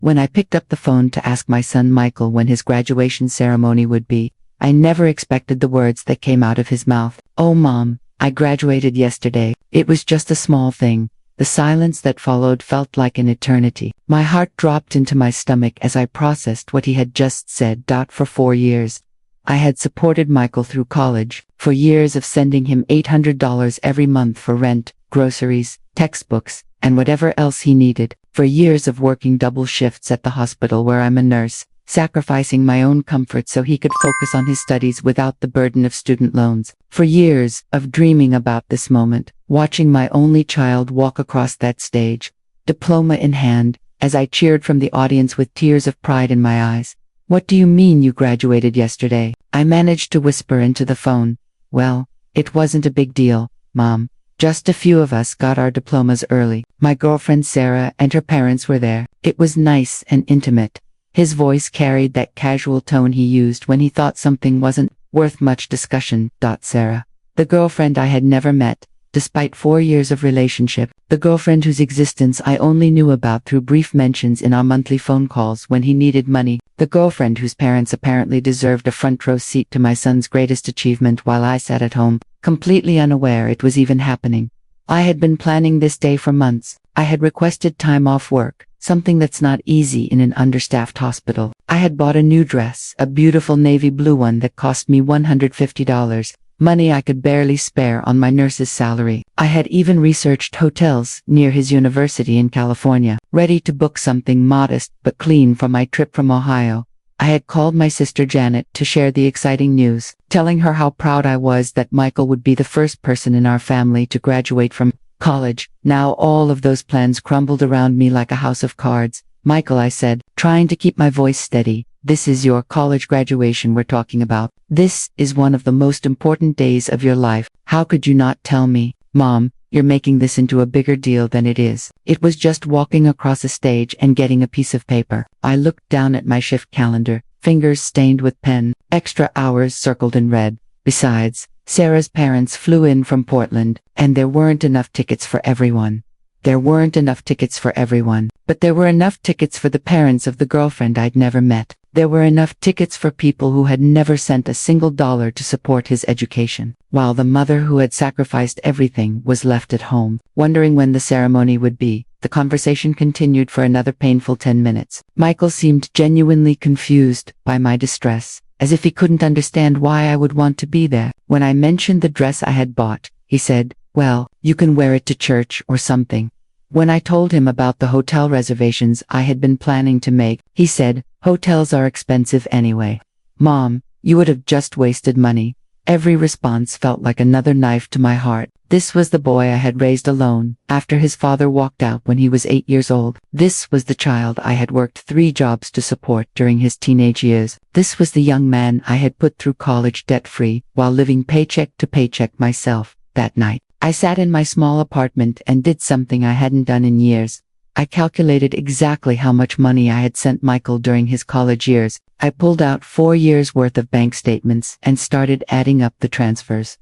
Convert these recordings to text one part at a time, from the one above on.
When I picked up the phone to ask my son Michael when his graduation ceremony would be, I never expected the words that came out of his mouth. "Oh, Mom, I graduated yesterday. It was just a small thing." The silence that followed felt like an eternity. My heart dropped into my stomach as I processed what he had just said. For 4 years, I had supported Michael through college, for years of sending him $800 every month for rent, groceries, textbooks, and whatever else he needed, for years of working double shifts at the hospital where I'm a nurse, sacrificing my own comfort so he could focus on his studies without the burden of student loans, for years of dreaming about this moment, watching my only child walk across that stage, diploma in hand, as I cheered from the audience with tears of pride in my eyes. "What do you mean you graduated yesterday?" I managed to whisper into the phone. "Well, it wasn't a big deal, Mom. Just a few of us got our diplomas early. My girlfriend Sarah and her parents were there. It was nice and intimate." His voice carried that casual tone he used when he thought something wasn't worth much discussion. Sarah, the girlfriend I had never met, despite 4 years of relationship, the girlfriend whose existence I only knew about through brief mentions in our monthly phone calls when he needed money, the girlfriend whose parents apparently deserved a front row seat to my son's greatest achievement while I sat at home, completely unaware it was even happening. I had been planning this day for months. I had requested time off work, something that's not easy in an understaffed hospital. I had bought a new dress, a beautiful navy blue one that cost me $150, money I could barely spare on my nurse's salary. I had even researched hotels near his university in California, ready to book something modest but clean for my trip from Ohio. I had called my sister Janet to share the exciting news, telling her how proud I was that Michael would be the first person in our family to graduate from college. Now all of those plans crumbled around me like a house of cards. "Michael," I said, trying to keep my voice steady, "this is your college graduation we're talking about. This is one of the most important days of your life. How could you not tell me?" "Mom, you're making this into a bigger deal than it is. It was just walking across a stage and getting a piece of paper." I looked down at my shift calendar, fingers stained with pen, extra hours circled in red. Besides, Sarah's parents flew in from Portland, and there weren't enough tickets for everyone. There weren't enough tickets for everyone, but there were enough tickets for the parents of the girlfriend I'd never met. There were enough tickets for people who had never sent a single dollar to support his education, while the mother who had sacrificed everything was left at home, wondering when the ceremony would be. The conversation continued for another painful 10 minutes. Michael seemed genuinely confused by my distress, as if he couldn't understand why I would want to be there. When I mentioned the dress I had bought, he said, "Well, you can wear it to church or something." When I told him about the hotel reservations I had been planning to make, he said, "Hotels are expensive anyway. Mom, you would have just wasted money." Every response felt like another knife to my heart. This was the boy I had raised alone, after his father walked out when he was 8 years old. This was the child I had worked 3 jobs to support during his teenage years. This was the young man I had put through college debt-free, while living paycheck to paycheck myself. That night, I sat in my small apartment and did something I hadn't done in years. I calculated exactly how much money I had sent Michael during his college years. I pulled out 4 years' worth of bank statements and started adding up the transfers.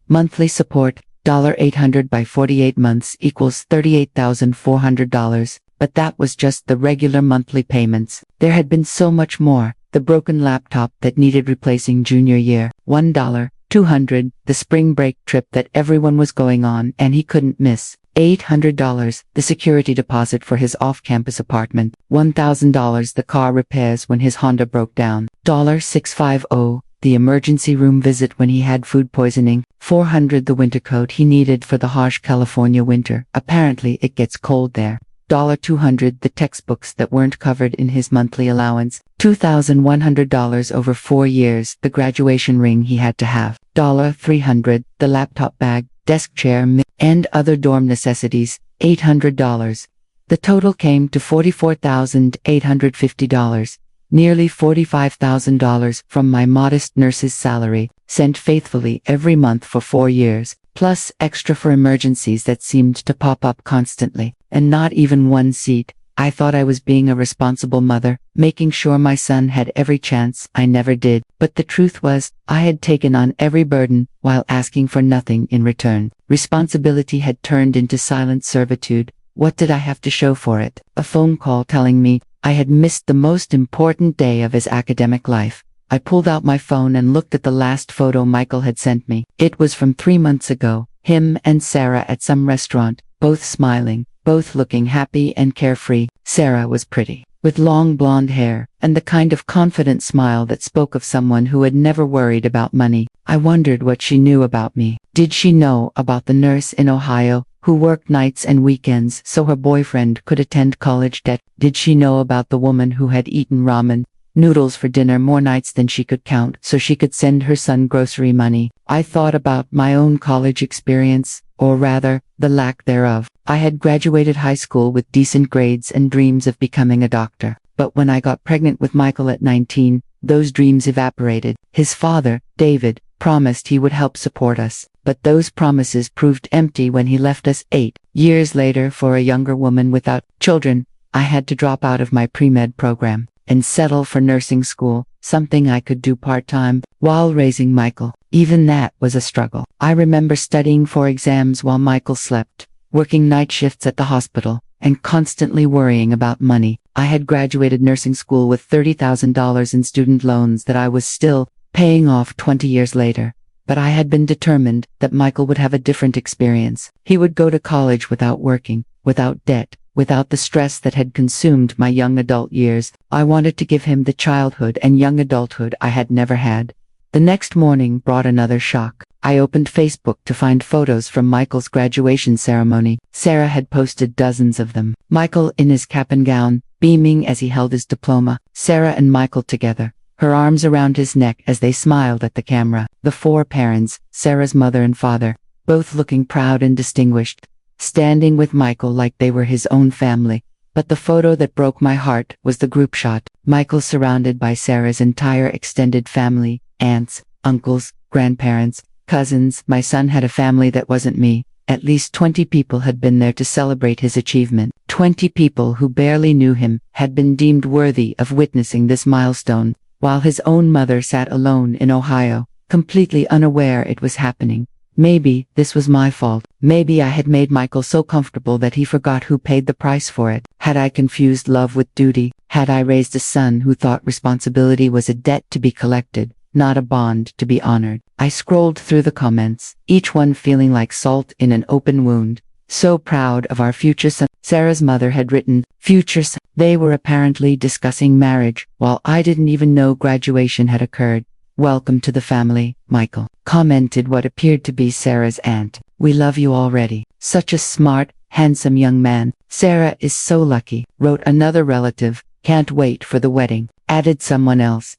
Monthly support, $800 by 48 months equals $38,400, but that was just the regular monthly payments. There had been so much more: the broken laptop that needed replacing junior year, $1, $200, the spring break trip that everyone was going on and he couldn't miss, $800, the security deposit for his off-campus apartment, $1,000, the car repairs when his Honda broke down, $650, the emergency room visit when he had food poisoning, $400, the winter coat he needed for the harsh California winter. Apparently it gets cold there. $200, the textbooks that weren't covered in his monthly allowance, $2,100 over 4 years, the graduation ring he had to have, $300, the laptop bag, desk chair, and other dorm necessities, $800. The total came to $44,850, nearly $45,000 from my modest nurse's salary, sent faithfully every month for 4 years, plus extra for emergencies that seemed to pop up constantly, and not even one seat. I thought I was being a responsible mother, making sure my son had every chance. I never did, but the truth was, I had taken on every burden, while asking for nothing in return. Responsibility had turned into silent servitude. What did I have to show for it? A phone call telling me, I had missed the most important day of his academic life. I pulled out my phone and looked at the last photo Michael had sent me. It was from 3 months ago, him and Sarah at some restaurant, both smiling, both looking happy and carefree. Sarah was pretty, with long blonde hair, and the kind of confident smile that spoke of someone who had never worried about money. I wondered what she knew about me. Did she know about the nurse in Ohio, who worked nights and weekends so her boyfriend could attend college debt? Did she know about the woman who had eaten ramen noodles for dinner more nights than she could count so she could send her son grocery money? I thought about my own college experience, or rather, the lack thereof. I had graduated high school with decent grades and dreams of becoming a doctor. But when I got pregnant with Michael at 19, those dreams evaporated. His father, David, promised he would help support us, but those promises proved empty when he left us 8 years later for a younger woman without children. I had to drop out of my pre-med program and settle for nursing school, something I could do part-time while raising Michael. Even that was a struggle. I remember studying for exams while Michael slept, working night shifts at the hospital, and constantly worrying about money. I had graduated nursing school with $30,000 in student loans that I was still paying off 20 years later. But I had been determined that Michael would have a different experience. He would go to college without working, without debt, without the stress that had consumed my young adult years. I wanted to give him the childhood and young adulthood I had never had. The next morning brought another shock. I opened Facebook to find photos from Michael's graduation ceremony. Sarah had posted dozens of them. Michael in his cap and gown, beaming as he held his diploma. Sarah and Michael together, her arms around his neck as they smiled at the camera. The 4 parents, Sarah's mother and father, both looking proud and distinguished, standing with Michael like they were his own family. But the photo that broke my heart was the group shot. Michael surrounded by Sarah's entire extended family, aunts, uncles, grandparents, cousins. My son had a family that wasn't me. At least 20 people had been there to celebrate his achievement. 20 people who barely knew him had been deemed worthy of witnessing this milestone, while his own mother sat alone in Ohio, completely unaware it was happening. Maybe this was my fault. Maybe I had made Michael so comfortable that he forgot who paid the price for it. Had I confused love with duty? Had I raised a son who thought responsibility was a debt to be collected, not a bond to be honored? I scrolled through the comments, each one feeling like salt in an open wound. So proud of our future son. Sarah's mother had written, future son. They were apparently discussing marriage, while I didn't even know graduation had occurred. Welcome to the family, Michael, commented what appeared to be Sarah's aunt. We love you already. Such a smart, handsome young man. Sarah is so lucky, wrote another relative. Can't wait for the wedding, added someone else.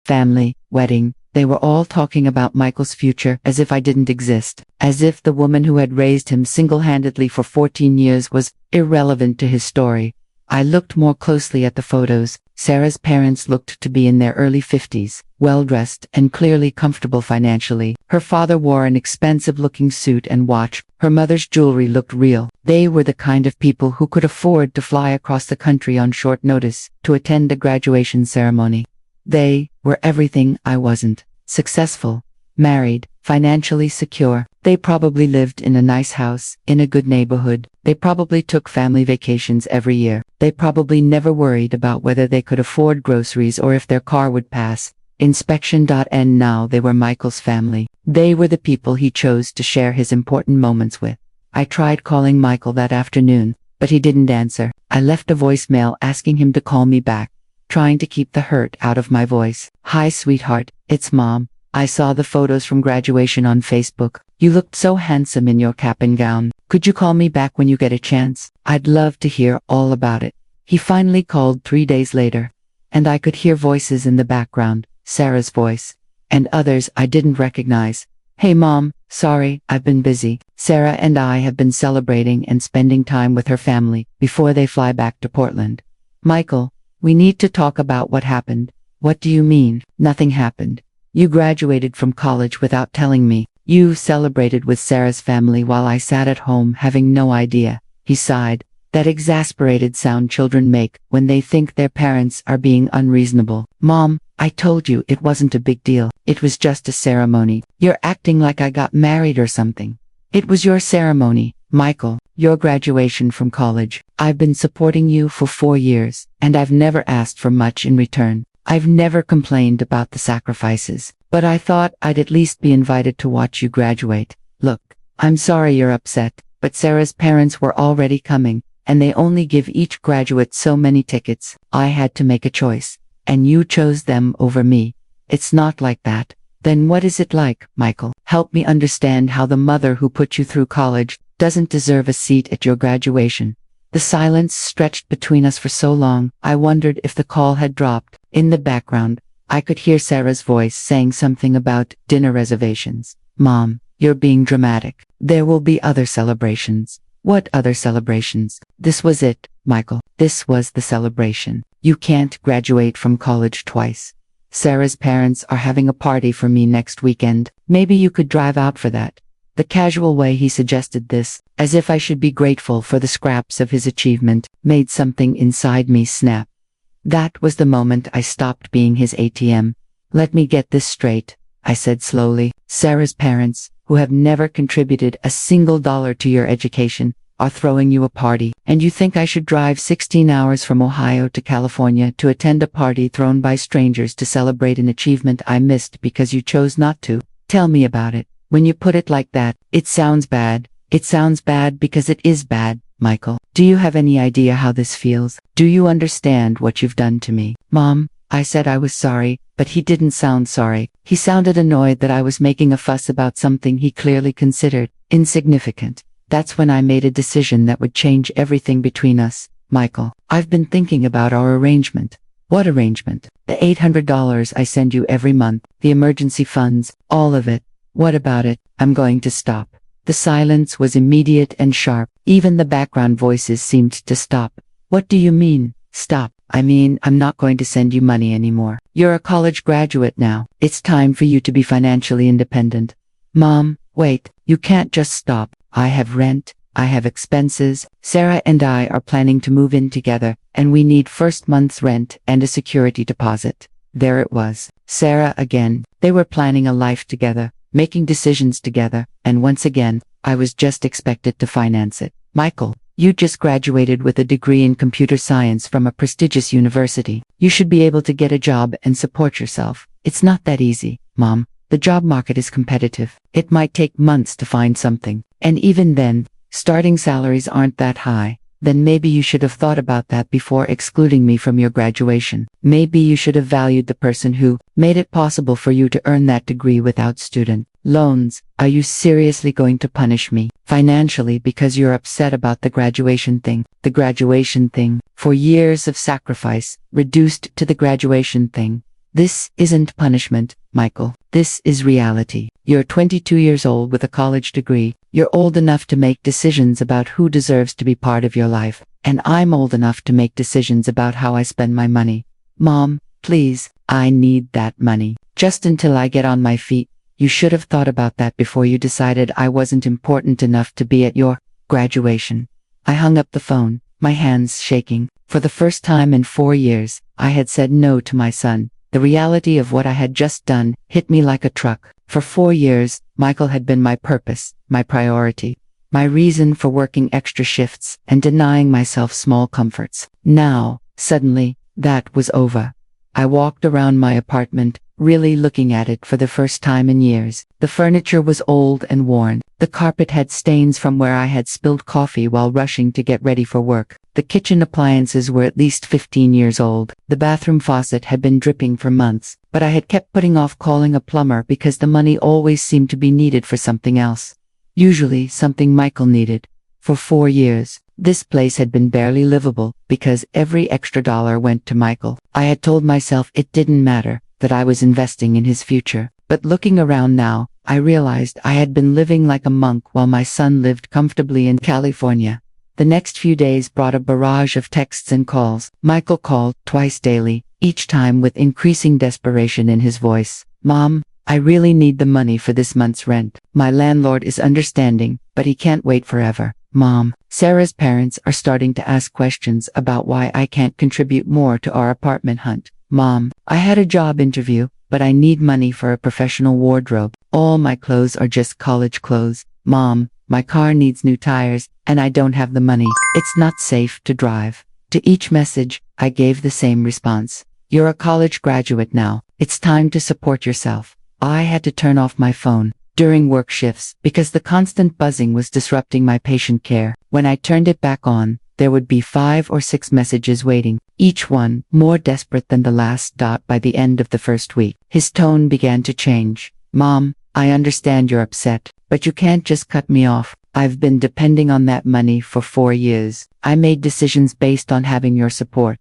Family, wedding. They were all talking about Michael's future as if I didn't exist, as if the woman who had raised him single-handedly for 14 years was irrelevant to his story. I looked more closely at the photos. Sarah's parents looked to be in their early 50s, well-dressed and clearly comfortable financially. Her father wore an expensive-looking suit and watch. Her mother's jewelry looked real. They were the kind of people who could afford to fly across the country on short notice to attend a graduation ceremony. They were everything I wasn't. Successful, married, financially secure. They probably lived in a nice house, in a good neighborhood. They probably took family vacations every year. They probably never worried about whether they could afford groceries or if their car would pass inspection. And now they were Michael's family. They were the people he chose to share his important moments with. I tried calling Michael that afternoon, but he didn't answer. I left a voicemail asking him to call me back, trying to keep the hurt out of my voice. Hi, sweetheart, it's Mom. I saw the photos from graduation on Facebook. You looked so handsome in your cap and gown. Could you call me back when you get a chance? I'd love to hear all about it. He finally called 3 days later, and I could hear voices in the background, Sarah's voice, and others I didn't recognize. Hey Mom, sorry, I've been busy. Sarah and I have been celebrating and spending time with her family before they fly back to Portland. Michael, we need to talk about what happened. What do you mean? Nothing happened. You graduated from college without telling me. You celebrated with Sarah's family while I sat at home having no idea. He sighed. That exasperated sound children make when they think their parents are being unreasonable. Mom, I told you it wasn't a big deal. It was just a ceremony. You're acting like I got married or something. It was your ceremony. Michael, your graduation from college. I've been supporting you for 4 years, and I've never asked for much in return. I've never complained about the sacrifices, but I thought I'd at least be invited to watch you graduate. Look, I'm sorry you're upset, but Sarah's parents were already coming, and they only give each graduate so many tickets. I had to make a choice, and you chose them over me. It's not like that. Then what is it like, Michael? Help me understand how the mother who put you through college doesn't deserve a seat at your graduation. The silence stretched between us for so long, I wondered if the call had dropped. In the background, I could hear Sarah's voice saying something about dinner reservations. Mom, you're being dramatic. There will be other celebrations. What other celebrations? This was it, Michael. This was the celebration. You can't graduate from college twice. Sarah's parents are having a party for me next weekend. Maybe you could drive out for that. The casual way he suggested this, as if I should be grateful for the scraps of his achievement, made something inside me snap. That was the moment I stopped being his ATM. Let me get this straight, I said slowly. Sarah's parents, who have never contributed a single dollar to your education, are throwing you a party, and you think I should drive 16 hours from Ohio to California to attend a party thrown by strangers to celebrate an achievement I missed because you chose not to? Tell me about it. When you put it like that, it sounds bad. It sounds bad because it is bad, Michael. Do you have any idea how this feels? Do you understand what you've done to me? Mom, I said I was sorry, but he didn't sound sorry. He sounded annoyed that I was making a fuss about something he clearly considered insignificant. That's when I made a decision that would change everything between us. Michael, I've been thinking about our arrangement. What arrangement? The $800 I send you every month, the emergency funds, all of it. What about it? I'm going to stop. The silence was immediate and sharp. Even the background voices seemed to stop. What do you mean, stop? I mean, I'm not going to send you money anymore. You're a college graduate now. It's time for you to be financially independent. Mom, wait, you can't just stop. I have rent, I have expenses. Sarah and I are planning to move in together, and we need first month's rent and a security deposit. There it was. Sarah again. They were planning a life together, making decisions together, and once again, I was just expected to finance it. Michael, you just graduated with a degree in computer science from a prestigious university. You should be able to get a job and support yourself. It's not that easy, Mom. The job market is competitive. It might take months to find something. And even then, starting salaries aren't that high. Then maybe you should have thought about that before excluding me from your graduation. Maybe you should have valued the person who made it possible for you to earn that degree without student loans. Are you seriously going to punish me financially because you're upset about the graduation thing? The graduation thing, for years of sacrifice, reduced to the graduation thing. This isn't punishment, Michael. This is reality. You're 22 years old with a college degree. You're old enough to make decisions about who deserves to be part of your life. And I'm old enough to make decisions about how I spend my money. Mom, please, I need that money. Just until I get on my feet. You should have thought about that before you decided I wasn't important enough to be at your graduation. I hung up the phone, my hands shaking. For the first time in 4 years, I had said no to my son. The reality of what I had just done hit me like a truck. For 4 years, Michael had been my purpose, my priority, my reason for working extra shifts and denying myself small comforts. Now, suddenly, that was over. I walked around my apartment, really looking at it for the first time in years. The furniture was old and worn. The carpet had stains from where I had spilled coffee while rushing to get ready for work. The kitchen appliances were at least 15 years old. The bathroom faucet had been dripping for months, but I had kept putting off calling a plumber because the money always seemed to be needed for something else. Usually something Michael needed. For 4 years, this place had been barely livable because every extra dollar went to Michael. I had told myself it didn't matter, that I was investing in his future. But looking around now, I realized I had been living like a monk while my son lived comfortably in California. The next few days brought a barrage of texts and calls. Michael called twice daily, each time with increasing desperation in his voice. Mom, I really need the money for this month's rent. My landlord is understanding, but he can't wait forever. Mom, Sarah's parents are starting to ask questions about why I can't contribute more to our apartment hunt. Mom, I had a job interview, but I need money for a professional wardrobe. All my clothes are just college clothes. Mom, My car needs new tires, and I don't have the money. It's not safe to drive. To each message, I gave the same response. You're a college graduate now. It's time to support yourself. I had to turn off my phone during work shifts because the constant buzzing was disrupting my patient care. When I turned it back on, there would be 5 or 6 messages waiting, each one more desperate than the last. By the end of the first week, his tone began to change. Mom, I understand you're upset, but you can't just cut me off. I've been depending on that money for 4 years. I made decisions based on having your support.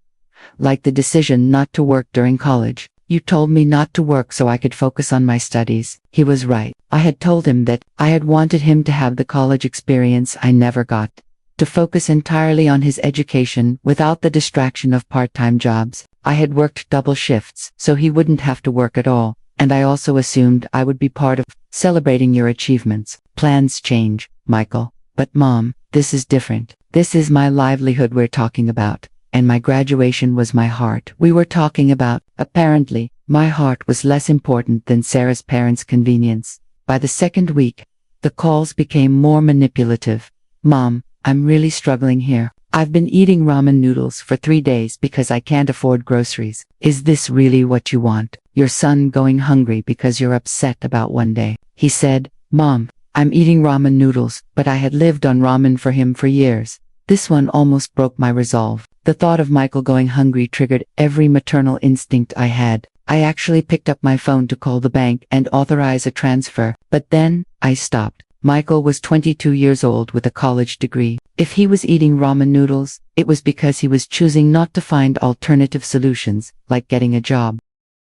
Like the decision not to work during college. You told me not to work so I could focus on my studies. He was right. I had told him that I had wanted him to have the college experience I never got. To focus entirely on his education without the distraction of part-time jobs. I had worked double shifts so he wouldn't have to work at all, and I also assumed I would be part of celebrating your achievements. Plans change, Michael. But Mom, this is different. This is my livelihood we're talking about, and my graduation was my heart we were talking about. Apparently, my heart was less important than Sarah's parents' convenience. By the second week, the calls became more manipulative. Mom, I'm really struggling here. I've been eating ramen noodles for 3 days because I can't afford groceries. Is this really what you want? Your son going hungry because you're upset about one day. He said, Mom, I'm eating ramen noodles, but I had lived on ramen for him for years. This one almost broke my resolve. The thought of Michael going hungry triggered every maternal instinct I had. I actually picked up my phone to call the bank and authorize a transfer, but then I stopped. Michael was 22 years old with a college degree. If he was eating ramen noodles, it was because he was choosing not to find alternative solutions, like getting a job.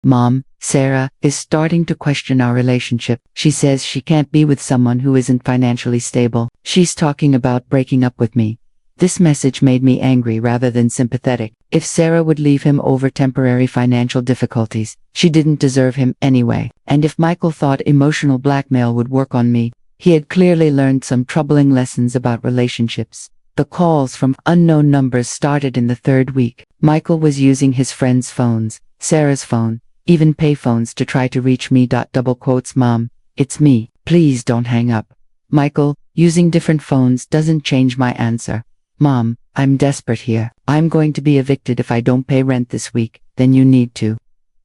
Mom, Sarah is starting to question our relationship. She says she can't be with someone who isn't financially stable. She's talking about breaking up with me. This message made me angry rather than sympathetic. If Sarah would leave him over temporary financial difficulties, she didn't deserve him anyway. And if Michael thought emotional blackmail would work on me, he had clearly learned some troubling lessons about relationships. The calls from unknown numbers started in the 3rd week. Michael was using his friends' phones, Sarah's phone, even payphones to try to reach me. Mom, it's me. Please don't hang up. Michael, using different phones doesn't change my answer. Mom, I'm desperate here. I'm going to be evicted if I don't pay rent this week. Then you need to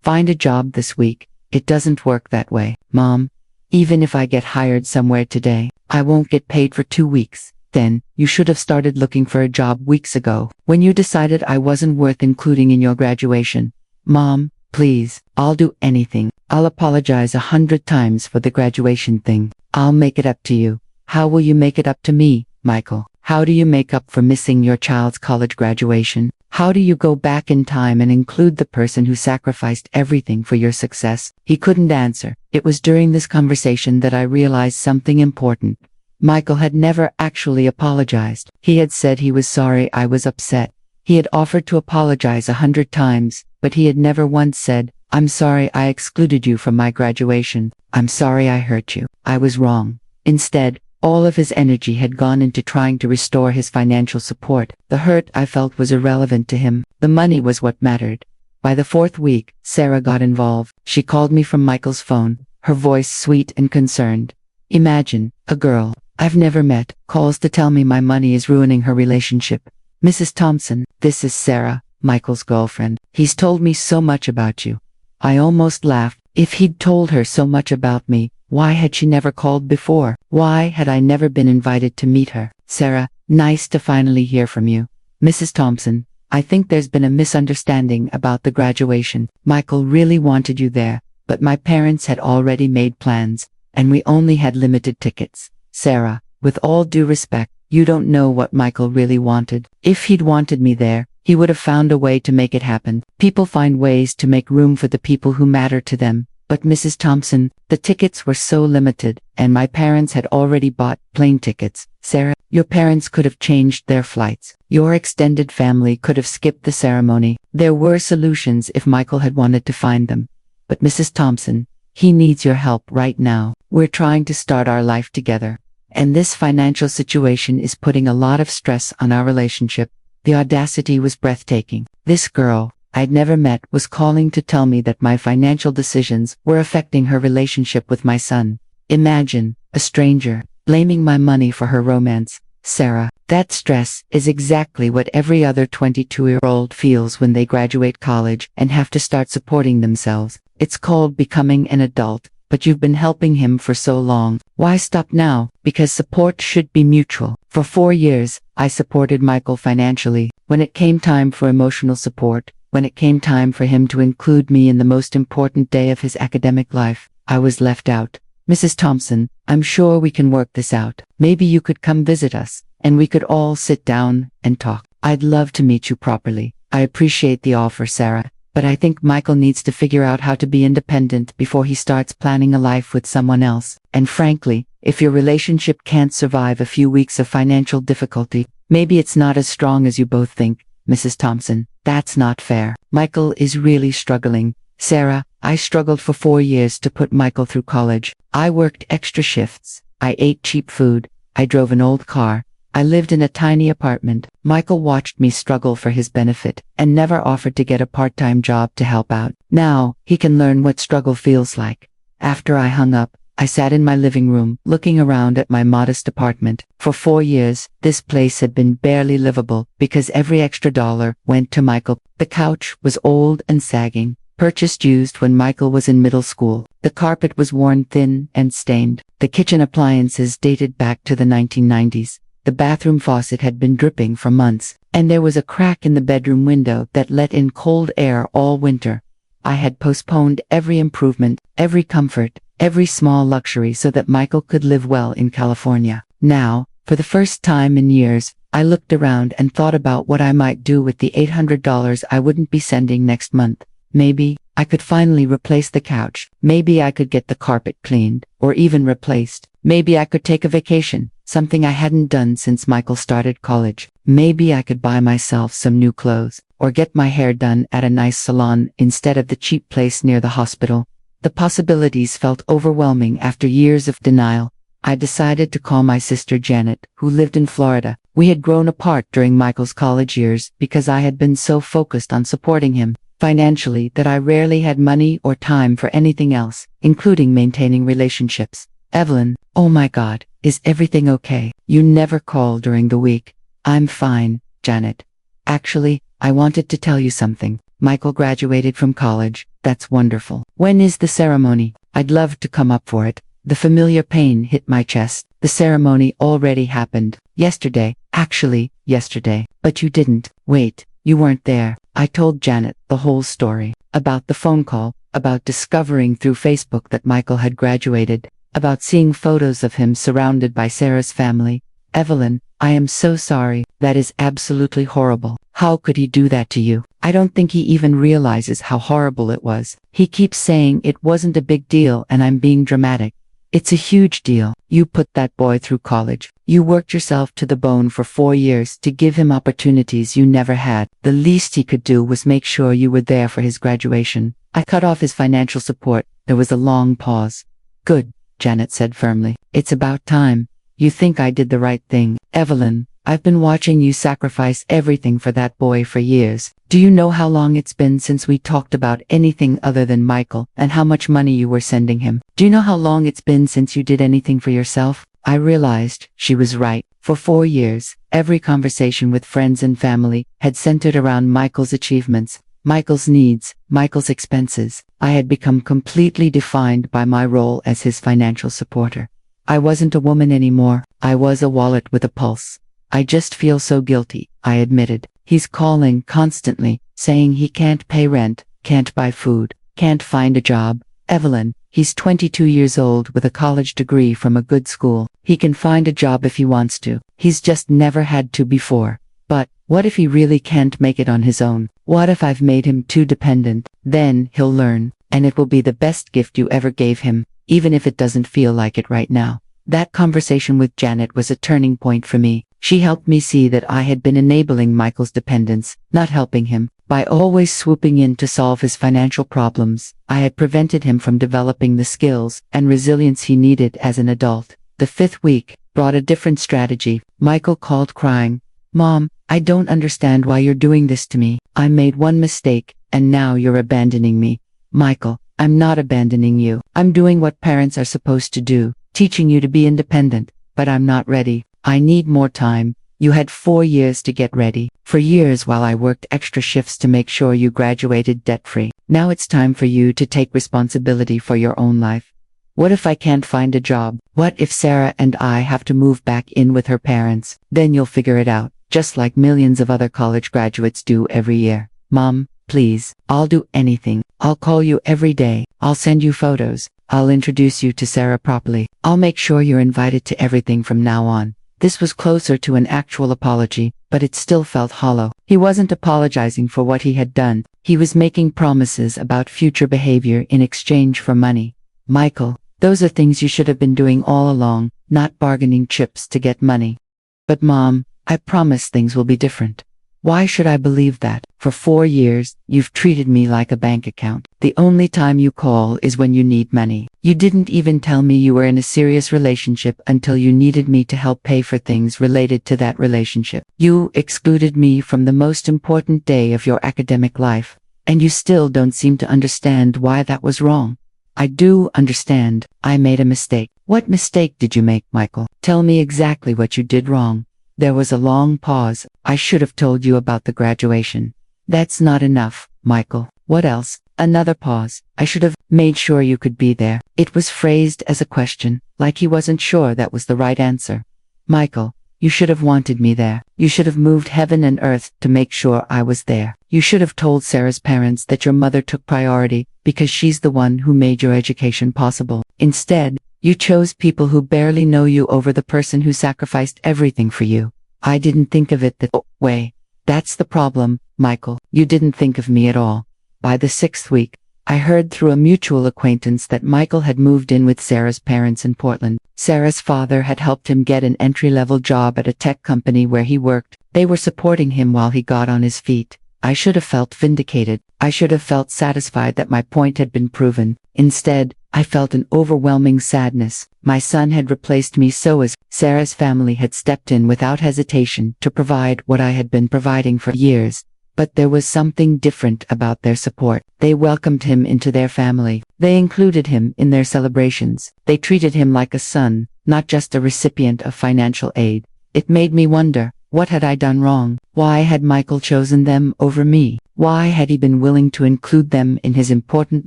find a job this week. It doesn't work that way. Mom, even if I get hired somewhere today, I won't get paid for 2 weeks. Then, you should have started looking for a job weeks ago, when you decided I wasn't worth including in your graduation. Mom, please, I'll do anything. I'll apologize 100 times for the graduation thing. I'll make it up to you. How will you make it up to me, Michael? How do you make up for missing your child's college graduation? How do you go back in time and include the person who sacrificed everything for your success? He couldn't answer. It was during this conversation that I realized something important. Michael had never actually apologized. He had said he was sorry I was upset. He had offered to apologize 100 times, but he had never once said, I'm sorry I excluded you from my graduation. I'm sorry I hurt you. I was wrong. Instead, all of his energy had gone into trying to restore his financial support. The hurt I felt was irrelevant to him. The money was what mattered. By the 4th week, Sarah got involved. She called me from Michael's phone, her voice sweet and concerned. Imagine, a girl I've never met calls to tell me my money is ruining her relationship. Mrs. Thompson, this is Sarah, Michael's girlfriend. He's told me so much about you. I almost laughed. If he'd told her so much about me, why had she never called before? Why had I never been invited to meet her? Sarah, nice to finally hear from you. Mrs. Thompson, I think there's been a misunderstanding about the graduation. Michael really wanted you there, but my parents had already made plans, and we only had limited tickets. Sarah, with all due respect, you don't know what Michael really wanted. If he'd wanted me there, he would have found a way to make it happen. People find ways to make room for the people who matter to them. But Mrs. Thompson, the tickets were so limited, and my parents had already bought plane tickets. Sarah, your parents could have changed their flights. Your extended family could have skipped the ceremony. There were solutions if Michael had wanted to find them. But Mrs. Thompson, he needs your help right now. We're trying to start our life together. And this financial situation is putting a lot of stress on our relationship. The audacity was breathtaking. This girl I'd never met was calling to tell me that my financial decisions were affecting her relationship with my son. Imagine, a stranger, blaming my money for her romance. Sarah, that stress is exactly what every other 22-year-old feels when they graduate college and have to start supporting themselves. It's called becoming an adult, but you've been helping him for so long. Why stop now? Because support should be mutual. For 4 years, I supported Michael financially. When it came time for emotional support, when it came time for him to include me in the most important day of his academic life, I was left out. Mrs. Thompson, I'm sure we can work this out. Maybe you could come visit us, and we could all sit down and talk. I'd love to meet you properly. I appreciate the offer, Sarah, but I think Michael needs to figure out how to be independent before he starts planning a life with someone else. And frankly, if your relationship can't survive a few weeks of financial difficulty, maybe it's not as strong as you both think. Mrs. Thompson, that's not fair. Michael is really struggling. Sarah, I struggled for 4 years to put Michael through college. I worked extra shifts. I ate cheap food. I drove an old car. I lived in a tiny apartment. Michael watched me struggle for his benefit and never offered to get a part-time job to help out. Now, he can learn what struggle feels like. After I hung up, I sat in my living room, looking around at my modest apartment. For 4 years, this place had been barely livable because every extra dollar went to Michael. The couch was old and sagging, purchased used when Michael was in middle school. The carpet was worn thin and stained. The kitchen appliances dated back to the 1990s. The bathroom faucet had been dripping for months, and there was a crack in the bedroom window that let in cold air all winter. I had postponed every improvement, every comfort, every small luxury so that Michael could live well in California. Now, for the first time in years, I looked around and thought about what I might do with the $800 I wouldn't be sending next month. Maybe I could finally replace the couch. Maybe I could get the carpet cleaned, or even replaced. Maybe I could take a vacation, something I hadn't done since Michael started college. Maybe I could buy myself some new clothes, or get my hair done at a nice salon instead of the cheap place near the hospital. The possibilities felt overwhelming after years of denial. I decided to call my sister Janet, who lived in Florida. We had grown apart during Michael's college years because I had been so focused on supporting him financially that I rarely had money or time for anything else, including maintaining relationships. Evelyn, oh my God, is everything okay? You never call during the week. I'm fine, Janet. Actually, I wanted to tell you something. Michael graduated from college. That's wonderful. When is the ceremony? I'd love to come up for it. The familiar pain hit my chest. The ceremony already happened. Yesterday. Actually, yesterday. But you didn't. Wait, you weren't there. I told Janet the whole story. About the phone call, about discovering through Facebook that Michael had graduated, about seeing photos of him surrounded by Sarah's family. Evelyn, I am so sorry. That is absolutely horrible. How could he do that to you? I don't think he even realizes how horrible it was. He keeps saying it wasn't a big deal and I'm being dramatic. It's a huge deal. You put that boy through college. You worked yourself to the bone for 4 years to give him opportunities you never had. The least he could do was make sure you were there for his graduation. I cut off his financial support. There was a long pause. Good, Janet said firmly. It's about time. You think I did the right thing. Evelyn, I've been watching you sacrifice everything for that boy for years. Do you know how long it's been since we talked about anything other than Michael and how much money you were sending him? Do you know how long it's been since you did anything for yourself? I realized she was right. For 4 years, every conversation with friends and family had centered around Michael's achievements, Michael's needs, Michael's expenses. I had become completely defined by my role as his financial supporter. I wasn't a woman anymore. I was a wallet with a pulse. I just feel so guilty, I admitted. He's calling constantly, saying he can't pay rent, can't buy food, can't find a job. Evelyn, he's 22 years old with a college degree from a good school. He can find a job if he wants to. He's just never had to before. But what if he really can't make it on his own? What if I've made him too dependent? Then he'll learn, and it will be the best gift you ever gave him, even if it doesn't feel like it right now. That conversation with Janet was a turning point for me. She helped me see that I had been enabling Michael's dependence, not helping him. By always swooping in to solve his financial problems, I had prevented him from developing the skills and resilience he needed as an adult. The 5th week brought a different strategy. Michael called crying, "Mom, I don't understand why you're doing this to me. I made one mistake, and now you're abandoning me." Michael, I'm not abandoning you. I'm doing what parents are supposed to do, teaching you to be independent. but I'm not ready. I need more time. You had 4 years to get ready. For years while I worked extra shifts to make sure you graduated debt-free. Now it's time for you to take responsibility for your own life. What if I can't find a job? What if Sarah and I have to move back in with her parents? Then you'll figure it out, just like millions of other college graduates do every year. Mom, please, I'll do anything. I'll call you every day. I'll send you photos. I'll introduce you to Sarah properly. I'll make sure you're invited to everything from now on. This was closer to an actual apology, but it still felt hollow. He wasn't apologizing for what he had done. He was making promises about future behavior in exchange for money. Michael, those are things you should have been doing all along, not bargaining chips to get money. But Mom, I promise things will be different. Why should I believe that? For 4 years, you've treated me like a bank account. The only time you call is when you need money. You didn't even tell me you were in a serious relationship until you needed me to help pay for things related to that relationship. You excluded me from the most important day of your academic life, and you still don't seem to understand why that was wrong. I do understand. I made a mistake. What mistake did you make, Michael? Tell me exactly what you did wrong. There was a long pause. I should have told you about the graduation. That's not enough, Michael. What else? Another pause. I should have made sure you could be there. It was phrased as a question, like he wasn't sure that was the right answer. Michael, you should have wanted me there. You should have moved heaven and earth to make sure I was there. You should have told Sarah's parents that your mother took priority because she's the one who made your education possible. Instead, you chose people who barely know you over the person who sacrificed everything for you. I didn't think of it that way. That's the problem, Michael. You didn't think of me at all. By the 6th week, I heard through a mutual acquaintance that Michael had moved in with Sarah's parents in Portland. Sarah's father had helped him get an entry-level job at a tech company where he worked. They were supporting him while he got on his feet. I should have felt vindicated. I should have felt satisfied that my point had been proven. Instead, I felt an overwhelming sadness. My son had replaced me so as Sarah's family had stepped in without hesitation to provide what I had been providing for years. But there was something different about their support. They welcomed him into their family. They included him in their celebrations. They treated him like a son, not just a recipient of financial aid. It made me wonder, what had I done wrong? Why had Michael chosen them over me? Why had he been willing to include them in his important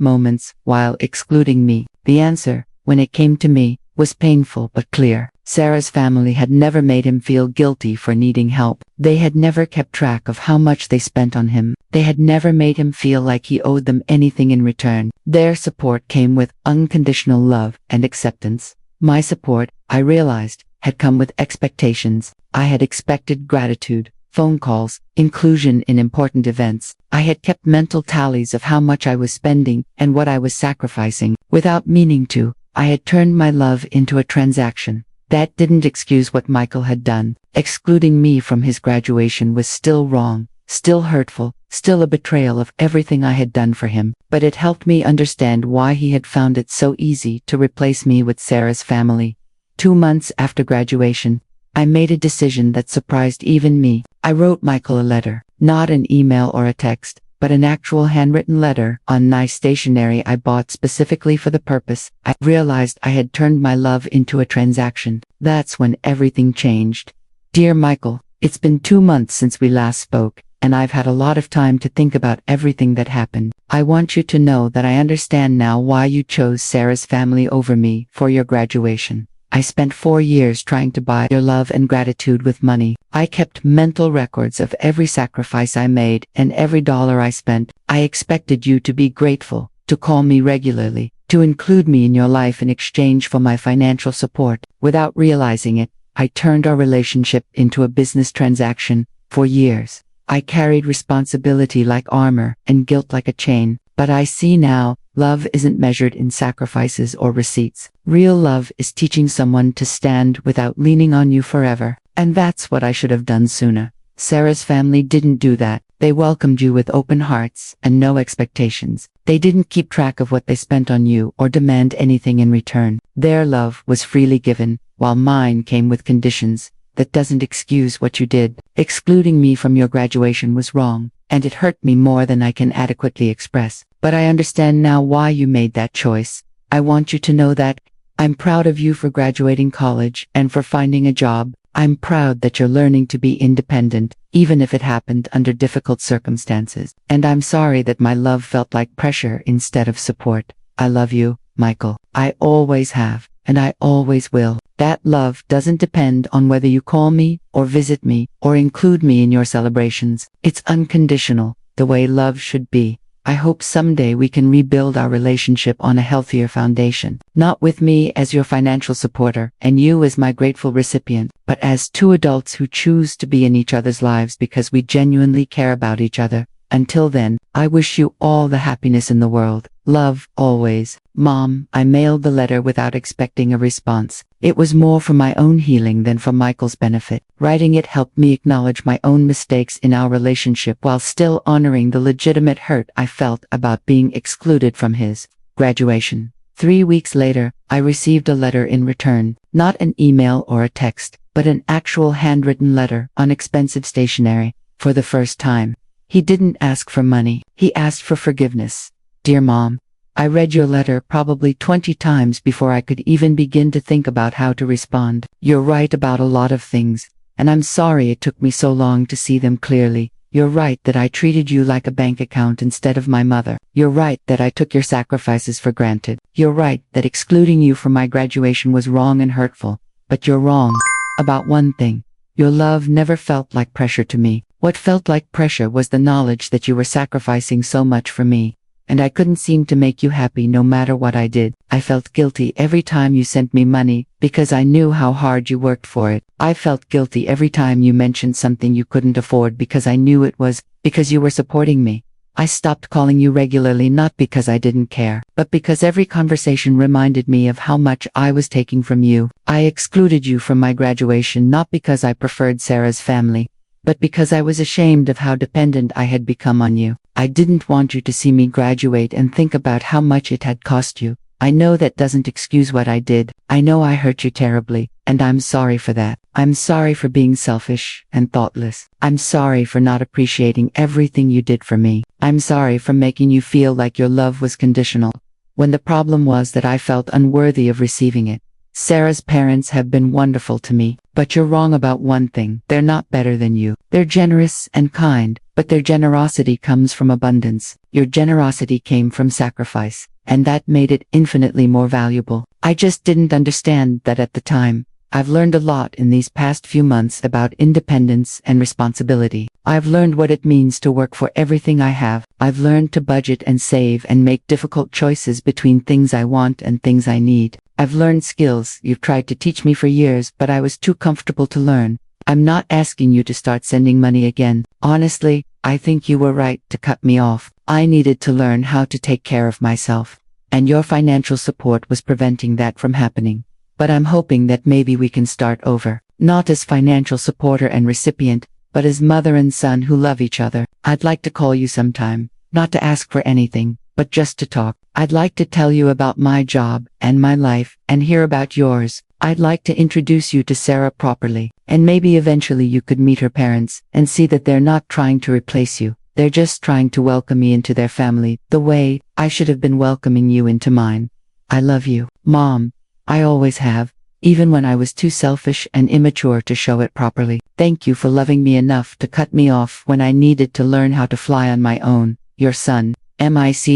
moments while excluding me? The answer, when it came to me, was painful but clear. Sarah's family had never made him feel guilty for needing help. They had never kept track of how much they spent on him. They had never made him feel like he owed them anything in return. Their support came with unconditional love and acceptance. My support, I realized, had come with expectations. I had expected gratitude, phone calls, inclusion in important events. I had kept mental tallies of how much I was spending and what I was sacrificing. Without meaning to, I had turned my love into a transaction. That didn't excuse what Michael had done. Excluding me from his graduation was still wrong, still hurtful, still a betrayal of everything I had done for him. But it helped me understand why he had found it so easy to replace me with Sarah's family. 2 months after graduation, I made a decision that surprised even me. I wrote Michael a letter, not an email or a text, but an actual handwritten letter on nice stationery I bought specifically for the purpose. I realized I had turned my love into a transaction. That's when everything changed. Dear Michael, it's been 2 months since we last spoke, and I've had a lot of time to think about everything that happened. I want you to know that I understand now why you chose Sarah's family over me for your graduation. I spent 4 years trying to buy your love and gratitude with money. I kept mental records of every sacrifice I made and every dollar I spent. I expected you to be grateful, to call me regularly, to include me in your life in exchange for my financial support. Without realizing it, I turned our relationship into a business transaction. For years, I carried responsibility like armor and guilt like a chain. But I see now, love isn't measured in sacrifices or receipts. Real love is teaching someone to stand without leaning on you forever. And that's what I should have done sooner. Sarah's family didn't do that. They welcomed you with open hearts and no expectations. They didn't keep track of what they spent on you or demand anything in return. Their love was freely given, while mine came with conditions. That doesn't excuse what you did. Excluding me from your graduation was wrong, and it hurt me more than I can adequately express. But I understand now why you made that choice. I want you to know that, I'm proud of you for graduating college and for finding a job. I'm proud that you're learning to be independent, even if it happened under difficult circumstances. And I'm sorry that my love felt like pressure instead of support. I love you, Michael. I always have, and I always will. That love doesn't depend on whether you call me, or visit me, or include me in your celebrations. It's unconditional, the way love should be. I hope someday we can rebuild our relationship on a healthier foundation. Not with me as your financial supporter, and you as my grateful recipient, but as two adults who choose to be in each other's lives because we genuinely care about each other. Until then, I wish you all the happiness in the world. Love, always. Mom, I mailed the letter without expecting a response. It was more for my own healing than for Michael's benefit. Writing it helped me acknowledge my own mistakes in our relationship while still honoring the legitimate hurt I felt about being excluded from his graduation. 3 weeks later, I received a letter in return, not an email or a text, but an actual handwritten letter on expensive stationery. For the first time, he didn't ask for money. He asked for forgiveness. Dear Mom, I read your letter probably 20 times before I could even begin to think about how to respond. You're right about a lot of things, and I'm sorry it took me so long to see them clearly. You're right that I treated you like a bank account instead of my mother. You're right that I took your sacrifices for granted. You're right that excluding you from my graduation was wrong and hurtful. But you're wrong about one thing. Your love never felt like pressure to me. What felt like pressure was the knowledge that you were sacrificing so much for me. And I couldn't seem to make you happy no matter what I did. I felt guilty every time you sent me money, because I knew how hard you worked for it. I felt guilty every time you mentioned something you couldn't afford because I knew it was because you were supporting me. I stopped calling you regularly not because I didn't care, but because every conversation reminded me of how much I was taking from you. I excluded you from my graduation not because I preferred Sarah's family, but because I was ashamed of how dependent I had become on you. I didn't want you to see me graduate and think about how much it had cost you. I know that doesn't excuse what I did. I know I hurt you terribly, and I'm sorry for that. I'm sorry for being selfish and thoughtless. I'm sorry for not appreciating everything you did for me. I'm sorry for making you feel like your love was conditional, when the problem was that I felt unworthy of receiving it. Sarah's parents have been wonderful to me, but you're wrong about one thing. They're not better than you. They're generous and kind, but their generosity comes from abundance. Your generosity came from sacrifice, and that made it infinitely more valuable. I just didn't understand that at the time. I've learned a lot in these past few months about independence and responsibility. I've learned what it means to work for everything I have. I've learned to budget and save and make difficult choices between things I want and things I need. I've learned skills you've tried to teach me for years, but I was too comfortable to learn. I'm not asking you to start sending money again. Honestly, I think you were right to cut me off. I needed to learn how to take care of myself, and your financial support was preventing that from happening. But I'm hoping that maybe we can start over, not as financial supporter and recipient, but as mother and son who love each other. I'd like to call you sometime, not to ask for anything, but just to talk. I'd like to tell you about my job and my life and hear about yours. I'd like to introduce you to Sarah properly, and maybe eventually you could meet her parents and see that they're not trying to replace you. They're just trying to welcome me into their family the way I should have been welcoming you into mine. I love you, Mom. I always have, even when I was too selfish and immature to show it properly. Thank you for loving me enough to cut me off when I needed to learn how to fly on my own. Your son, Michaelps.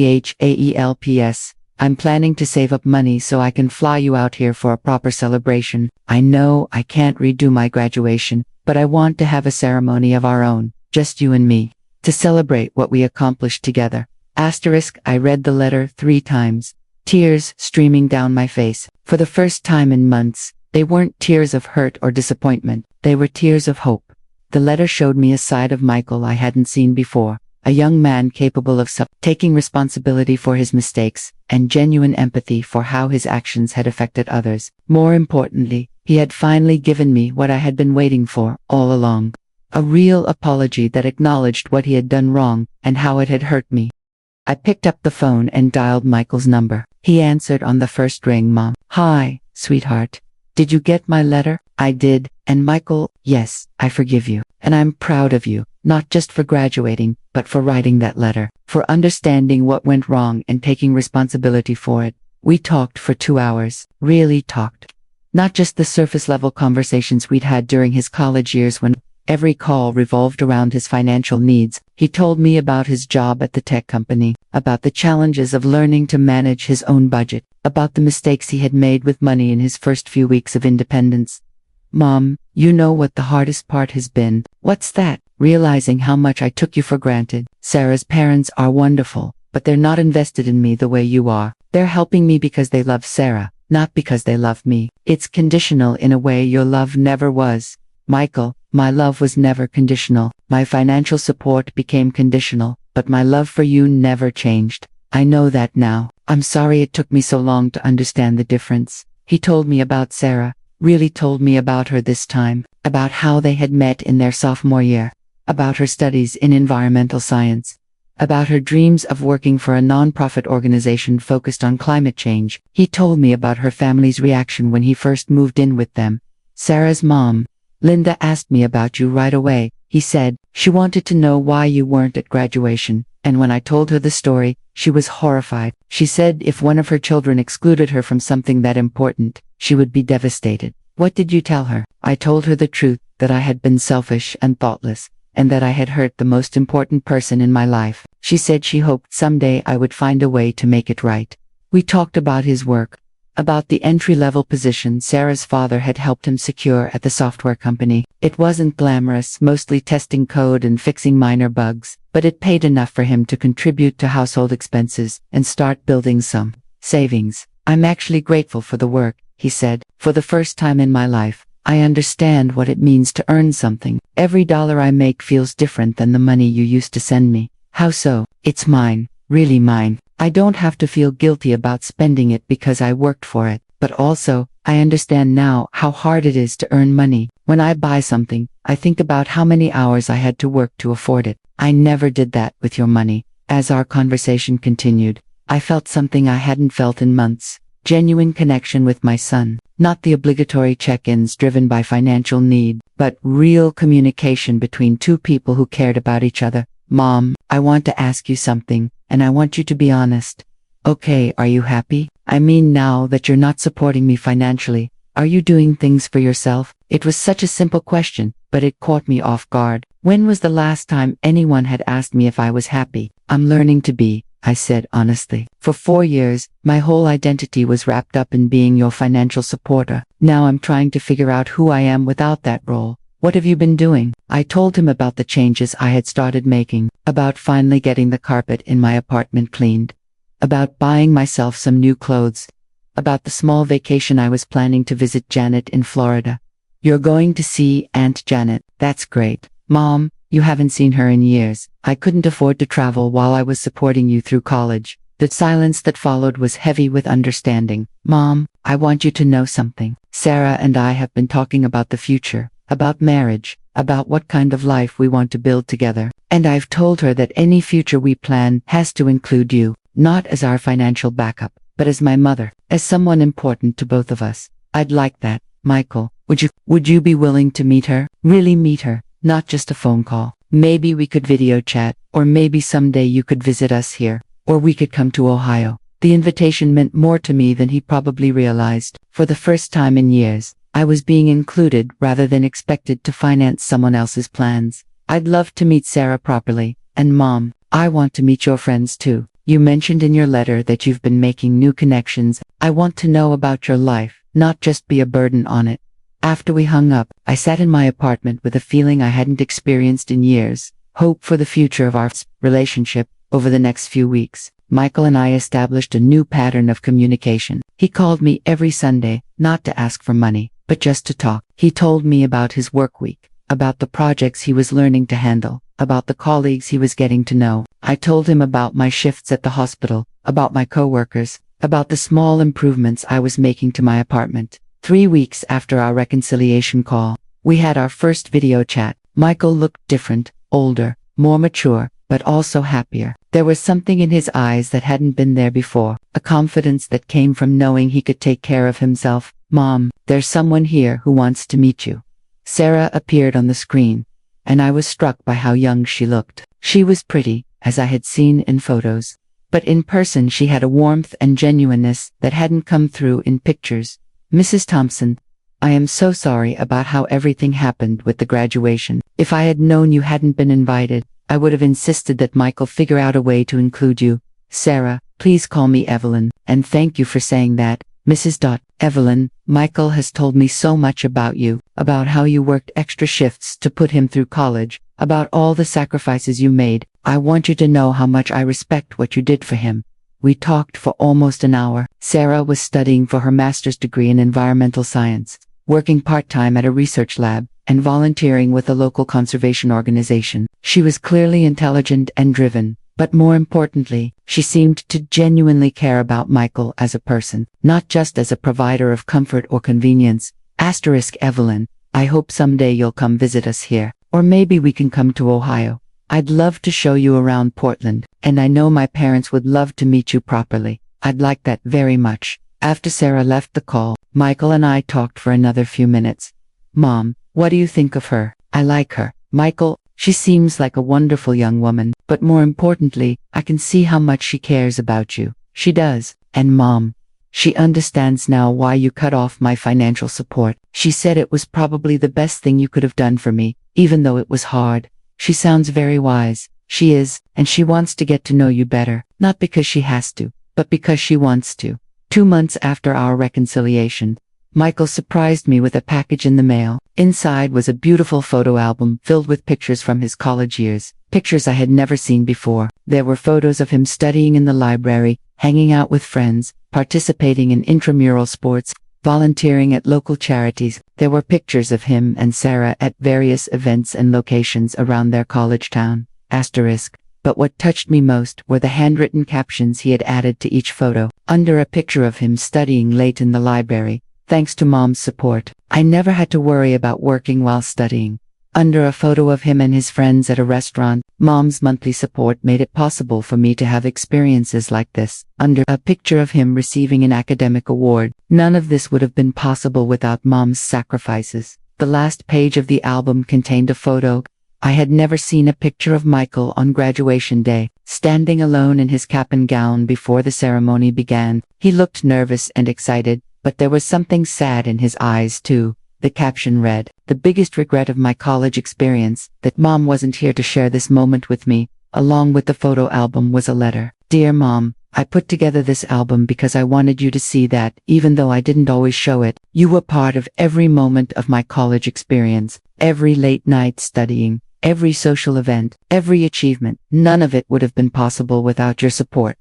I'm planning to save up money so I can fly you out here for a proper celebration. I know I can't redo my graduation, but I want to have a ceremony of our own, just you and me, to celebrate what we accomplished together. I read the letter 3 times. Tears streaming down my face. For the first time in months, they weren't tears of hurt or disappointment. They were tears of hope. The letter showed me a side of Michael I hadn't seen before. A young man capable of taking responsibility for his mistakes and genuine empathy for how his actions had affected others. More importantly, he had finally given me what I had been waiting for all along. A real apology that acknowledged what he had done wrong and how it had hurt me. I picked up the phone and dialed Michael's number. He answered on the first ring. Mom. Hi, sweetheart. Did you get my letter? I did. And Michael, yes, I forgive you. And I'm proud of you, not just for graduating, but for writing that letter, for understanding what went wrong and taking responsibility for it. We talked for 2 hours, really talked. Not just the surface level conversations we'd had during his college years when every call revolved around his financial needs. He told me about his job at the tech company, about the challenges of learning to manage his own budget, about the mistakes he had made with money in his first few weeks of independence. Mom, you know what the hardest part has been. What's that? Realizing how much I took you for granted. Sarah's parents are wonderful, but they're not invested in me the way you are. They're helping me because they love Sarah, not because they love me. It's conditional in a way your love never was. Michael, my love was never conditional. My financial support became conditional, but my love for you never changed. I know that now. I'm sorry it took me so long to understand the difference. He told me about Sarah, really told me about her this time, about how they had met in their sophomore year, about her studies in environmental science, about her dreams of working for a non-profit organization focused on climate change. He told me about her family's reaction when he first moved in with them. Sarah's mom, Linda, asked me about you right away. He said she wanted to know why you weren't at graduation, and when I told her the story, she was horrified. She said if one of her children excluded her from something that important, she would be devastated. What did you tell her? I told her the truth, that I had been selfish and thoughtless, and that I had hurt the most important person in my life. She said she hoped someday I would find a way to make it right. We talked about his work, about the entry-level position Sarah's father had helped him secure at the software company. It wasn't glamorous, mostly testing code and fixing minor bugs, but it paid enough for him to contribute to household expenses and start building some savings. I'm actually grateful for the work, he said. For the first time in my life, I understand what it means to earn something. Every dollar I make feels different than the money you used to send me. How so? It's mine, really mine. I don't have to feel guilty about spending it because I worked for it, but also, I understand now how hard it is to earn money. When I buy something, I think about how many hours I had to work to afford it. I never did that with your money. As our conversation continued, I felt something I hadn't felt in months. Genuine connection with my son. Not the obligatory check-ins driven by financial need, but real communication between two people who cared about each other. Mom, I want to ask you something, and I want you to be honest. Okay, are you happy? I mean, now that you're not supporting me financially, are you doing things for yourself? It was such a simple question, but it caught me off guard. When was the last time anyone had asked me if I was happy? I'm learning to be, I said honestly. For 4 years, my whole identity was wrapped up in being your financial supporter. Now I'm trying to figure out who I am without that role. What have you been doing? I told him about the changes I had started making, about finally getting the carpet in my apartment cleaned, about buying myself some new clothes, about the small vacation I was planning to visit Janet in Florida. You're going to see Aunt Janet. That's great. Mom, you haven't seen her in years. I couldn't afford to travel while I was supporting you through college. The silence that followed was heavy with understanding. Mom, I want you to know something. Sarah and I have been talking about the future, about marriage, about what kind of life we want to build together. And I've told her that any future we plan has to include you, not as our financial backup, but as my mother, as someone important to both of us. I'd like that. Michael, would you be willing to meet her? Really meet her, not just a phone call. Maybe we could video chat, or maybe someday you could visit us here, or we could come to Ohio. The invitation meant more to me than he probably realized. For the first time in years, I was being included rather than expected to finance someone else's plans. I'd love to meet Sarah properly, and Mom, I want to meet your friends too. You mentioned in your letter that you've been making new connections. I want to know about your life, not just be a burden on it. After we hung up, I sat in my apartment with a feeling I hadn't experienced in years, hope for the future of our relationship. Over the next few weeks, Michael and I established a new pattern of communication. He called me every Sunday, not to ask for money, but just to talk. He told me about his work week, about the projects he was learning to handle, about the colleagues he was getting to know. I told him about my shifts at the hospital, about my coworkers, about the small improvements I was making to my apartment. 3 weeks after our reconciliation call, we had our first video chat. Michael looked different, older, more mature, but also happier. There was something in his eyes that hadn't been there before, a confidence that came from knowing he could take care of himself. Mom, there's someone here who wants to meet you. Sarah appeared on the screen, and I was struck by how young she looked. She was pretty, as I had seen in photos. but in person she had a warmth and genuineness that hadn't come through in pictures. Mrs. Thompson, I am so sorry about how everything happened with the graduation. If I had known you hadn't been invited, I would have insisted that Michael figure out a way to include you. Sarah, please call me Evelyn, and thank you for saying that, Mrs. Evelyn. Michael has told me so much about you, about how you worked extra shifts to put him through college, about all the sacrifices you made. I want you to know how much I respect what you did for him. We talked for almost an hour. Sarah was studying for her master's degree in environmental science, working part-time at a research lab, and volunteering with a local conservation organization. She was clearly intelligent and driven, but more importantly, she seemed to genuinely care about Michael as a person, not just as a provider of comfort or convenience. Evelyn, I hope someday you'll come visit us here, or maybe we can come to Ohio. I'd love to show you around Portland, and I know my parents would love to meet you properly. I'd like that very much. After Sarah left the call, Michael and I talked for another few minutes. Mom, what do you think of her? I like her. Michael, she seems like a wonderful young woman, but more importantly, I can see how much she cares about you. She does. And Mom, she understands now why you cut off my financial support. She said it was probably the best thing you could have done for me, even though it was hard. She sounds very wise. She is, and she wants to get to know you better, not because she has to, but because she wants to. 2 months after our reconciliation, Michael surprised me with a package in the mail. Inside was a beautiful photo album filled with pictures from his college years, pictures I had never seen before. There were photos of him studying in the library, hanging out with friends, participating in intramural sports, volunteering at local charities. There were pictures of him and Sarah at various events and locations around their college town. But what touched me most were the handwritten captions he had added to each photo. Under a picture of him studying late in the library, thanks to Mom's support, I never had to worry about working while studying. Under a photo of him and his friends at a restaurant, Mom's monthly support made it possible for me to have experiences like this. Under a picture of him receiving an academic award, none of this would have been possible without Mom's sacrifices. The last page of the album contained a photo. I had never seen a picture of Michael on graduation day, standing alone in his cap and gown before the ceremony began. He looked nervous and excited, but there was something sad in his eyes too. The caption read, "The biggest regret of my college experience, that Mom wasn't here to share this moment with me." Along with the photo album was a letter. "Dear Mom, I put together this album because I wanted you to see that, even though I didn't always show it, you were part of every moment of my college experience, every late night studying, every social event, every achievement. None of it would have been possible without your support.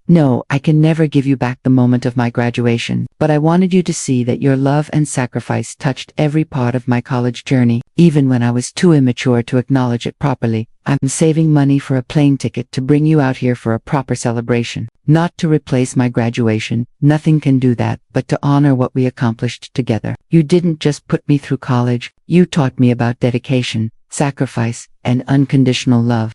No, I can never give you back the moment of my graduation, but I wanted you to see that your love and sacrifice touched every part of my college journey, even when I was too immature to acknowledge it properly. I'm saving money for a plane ticket to bring you out here for a proper celebration. Not to replace my graduation, nothing can do that, but to honor what we accomplished together. You didn't just put me through college, you taught me about dedication, sacrifice, and unconditional love.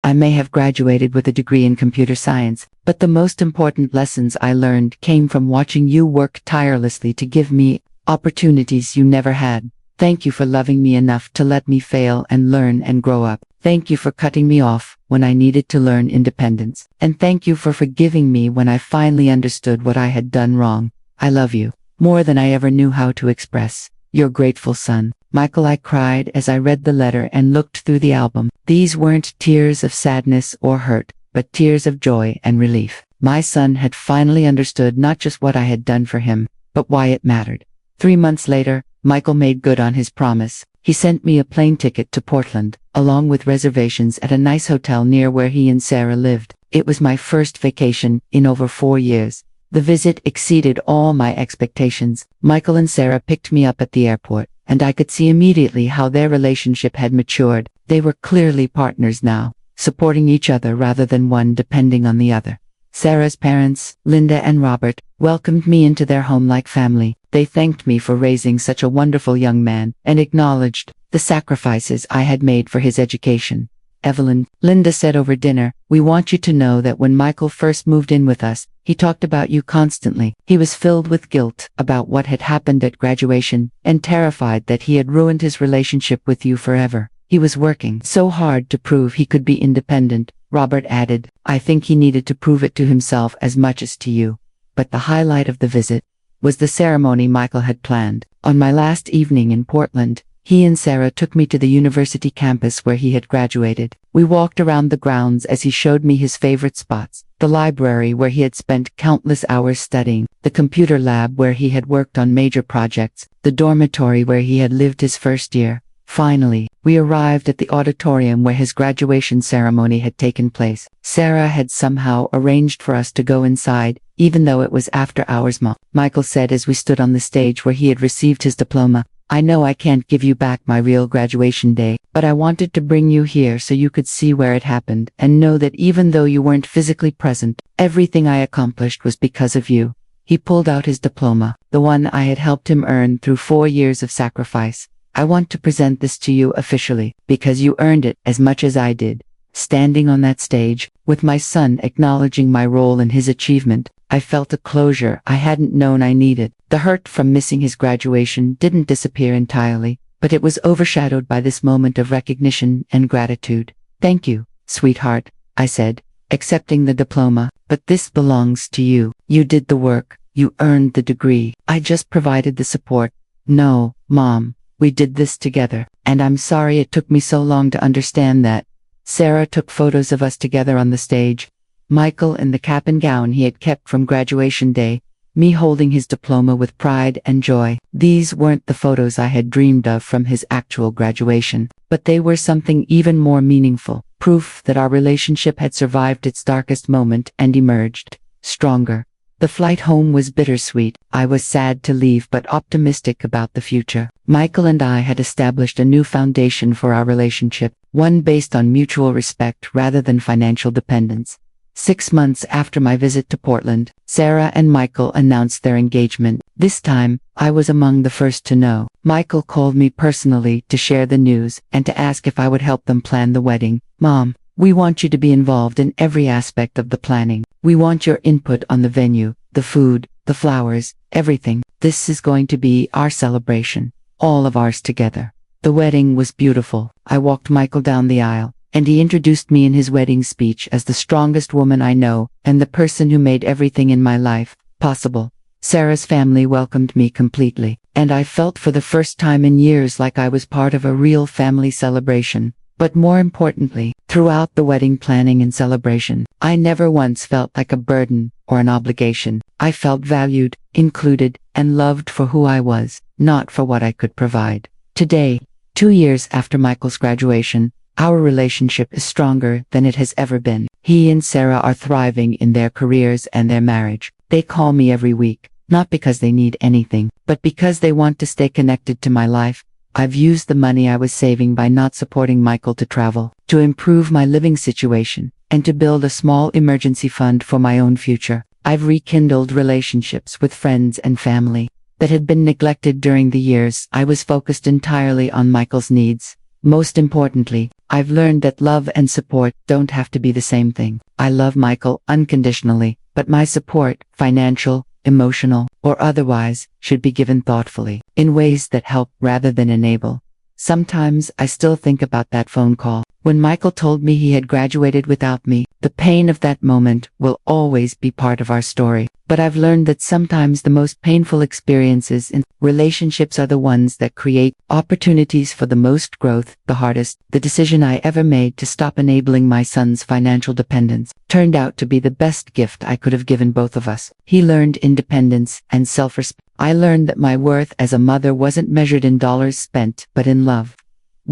I may have graduated with a degree in computer science, but the most important lessons I learned came from watching you work tirelessly to give me opportunities you never had. Thank you for loving me enough to let me fail and learn and grow up. Thank you for cutting me off when I needed to learn independence. And thank you for forgiving me when I finally understood what I had done wrong. I love you, more than I ever knew how to express. Your grateful son, Michael. I cried as I read the letter and looked through the album. These weren't tears of sadness or hurt, but tears of joy and relief. My son had finally understood not just what I had done for him, but why it mattered. 3 months later, Michael made good on his promise. He sent me a plane ticket to Portland, along with reservations at a nice hotel near where he and Sarah lived. It was my first vacation in over 4 years. The visit exceeded all my expectations. Michael and Sarah picked me up at the airport, and I could see immediately how their relationship had matured. They were clearly partners now, supporting each other rather than one depending on the other. Sarah's parents, Linda and Robert, welcomed me into their home like family. They thanked me for raising such a wonderful young man, and acknowledged the sacrifices I had made for his education. Evelyn, Linda said over dinner, we want you to know that when Michael first moved in with us, he talked about you constantly. He was filled with guilt about what had happened at graduation, and terrified that he had ruined his relationship with you forever. He was working so hard to prove he could be independent, Robert added. I think he needed to prove it to himself as much as to you. But the highlight of the visit was the ceremony Michael had planned. On my last evening in Portland, he and Sarah took me to the university campus where he had graduated. We walked around the grounds as he showed me his favorite spots: the library where he had spent countless hours studying, the computer lab where he had worked on major projects, the dormitory where he had lived his first year. Finally, we arrived at the auditorium where his graduation ceremony had taken place. Sarah had somehow arranged for us to go inside, even though it was after hours. Michael said as we stood on the stage where he had received his diploma, I know I can't give you back my real graduation day, but I wanted to bring you here so you could see where it happened and know that even though you weren't physically present, everything I accomplished was because of you. He pulled out his diploma, the one I had helped him earn through 4 years of sacrifice. I want to present this to you officially, because you earned it as much as I did. Standing on that stage, with my son acknowledging my role in his achievement, I felt a closure I hadn't known I needed. The hurt from missing his graduation didn't disappear entirely, but it was overshadowed by this moment of recognition and gratitude. Thank you, sweetheart, I said, accepting the diploma, but this belongs to you. You did the work, you earned the degree. I just provided the support. No, Mom, we did this together, and I'm sorry it took me so long to understand that. Sarah took photos of us together on the stage. Michael in the cap and gown he had kept from graduation day, me holding his diploma with pride and joy. These weren't the photos I had dreamed of from his actual graduation, but they were something even more meaningful, proof that our relationship had survived its darkest moment and emerged stronger. The flight home was bittersweet. I was sad to leave but optimistic about the future. Michael and I had established a new foundation for our relationship, one based on mutual respect rather than financial dependence. 6 months after my visit to Portland, Sarah and Michael announced their engagement. This time, I was among the first to know. Michael called me personally to share the news and to ask if I would help them plan the wedding. Mom, we want you to be involved in every aspect of the planning. We want your input on the venue, the food, the flowers, everything. This is going to be our celebration, all of ours together. The wedding was beautiful. I walked Michael down the aisle, and he introduced me in his wedding speech as the strongest woman I know and the person who made everything in my life possible. Sarah's family welcomed me completely, and I felt for the first time in years like I was part of a real family celebration. But more importantly, throughout the wedding planning and celebration, I never once felt like a burden or an obligation. I felt valued, included, and loved for who I was, not for what I could provide. Today, 2 years after Michael's graduation, our relationship is stronger than it has ever been. He and Sarah are thriving in their careers and their marriage. They call me every week, not because they need anything, but because they want to stay connected to my life. I've used the money I was saving by not supporting Michael to travel, to improve my living situation, and to build a small emergency fund for my own future. I've rekindled relationships with friends and family that had been neglected during the years I was focused entirely on Michael's needs. Most importantly, I've learned that love and support don't have to be the same thing. I love Michael unconditionally, but my support, financial, emotional, or otherwise, should be given thoughtfully, in ways that help rather than enable. Sometimes I still think about that phone call, when Michael told me he had graduated without me. The pain of that moment will always be part of our story. But I've learned that sometimes the most painful experiences in relationships are the ones that create opportunities for the most growth. The hardest, the decision I ever made to stop enabling my son's financial dependence, turned out to be the best gift I could have given both of us. He learned independence and self-respect. I learned that my worth as a mother wasn't measured in dollars spent, but in love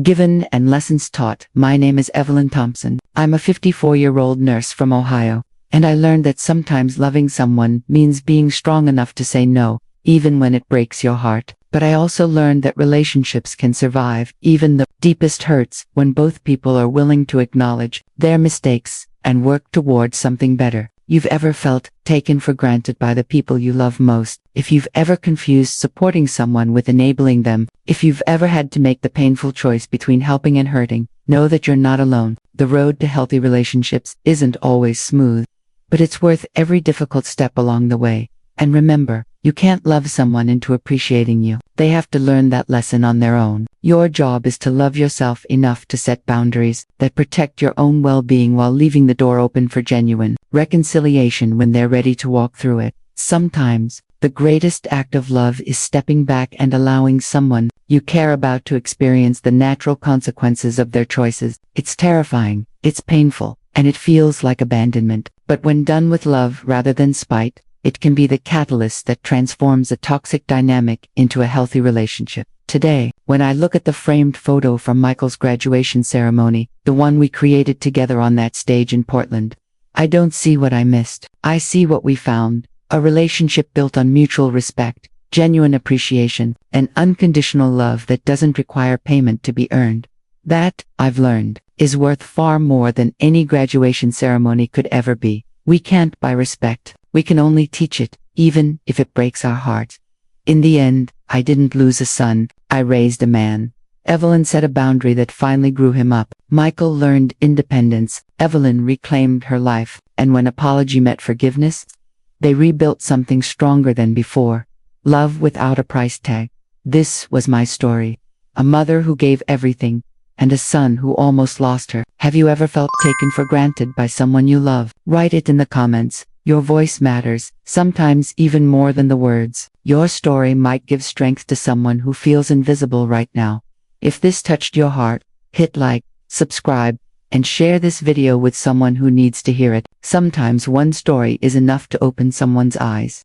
given and lessons taught. My name is Evelyn Thompson. I'm a 54-year-old nurse from Ohio, and I learned that sometimes loving someone means being strong enough to say no, even when it breaks your heart. But I also learned that relationships can survive even the deepest hurts when both people are willing to acknowledge their mistakes and work towards something better. You've ever felt taken for granted by the people you love most, if you've ever confused supporting someone with enabling them, if you've ever had to make the painful choice between helping and hurting, know that you're not alone. The road to healthy relationships isn't always smooth, but it's worth every difficult step along the way. And remember, you can't love someone into appreciating you. They have to learn that lesson on their own. Your job is to love yourself enough to set boundaries that protect your own well-being while leaving the door open for genuine reconciliation when they're ready to walk through it. Sometimes, the greatest act of love is stepping back and allowing someone you care about to experience the natural consequences of their choices. It's terrifying, it's painful, and it feels like abandonment. But when done with love rather than spite, it can be the catalyst that transforms a toxic dynamic into a healthy relationship. Today, when I look at the framed photo from Michael's graduation ceremony, the one we created together on that stage in Portland, I don't see what I missed. I see what we found. A relationship built on mutual respect, genuine appreciation, and unconditional love that doesn't require payment to be earned. That, I've learned, is worth far more than any graduation ceremony could ever be. We can't buy respect. We can only teach it, even if it breaks our hearts. In the end, I didn't lose a son, I raised a man. Evelyn set a boundary that finally grew him up. Michael learned independence. Evelyn reclaimed her life, and when apology met forgiveness, they rebuilt something stronger than before. Love without a price tag. This was my story. A mother who gave everything, and a son who almost lost her. Have you ever felt taken for granted by someone you love? Write it in the comments. Your voice matters, sometimes even more than the words. Your story might give strength to someone who feels invisible right now. If this touched your heart, hit like, subscribe, and share this video with someone who needs to hear it. Sometimes one story is enough to open someone's eyes.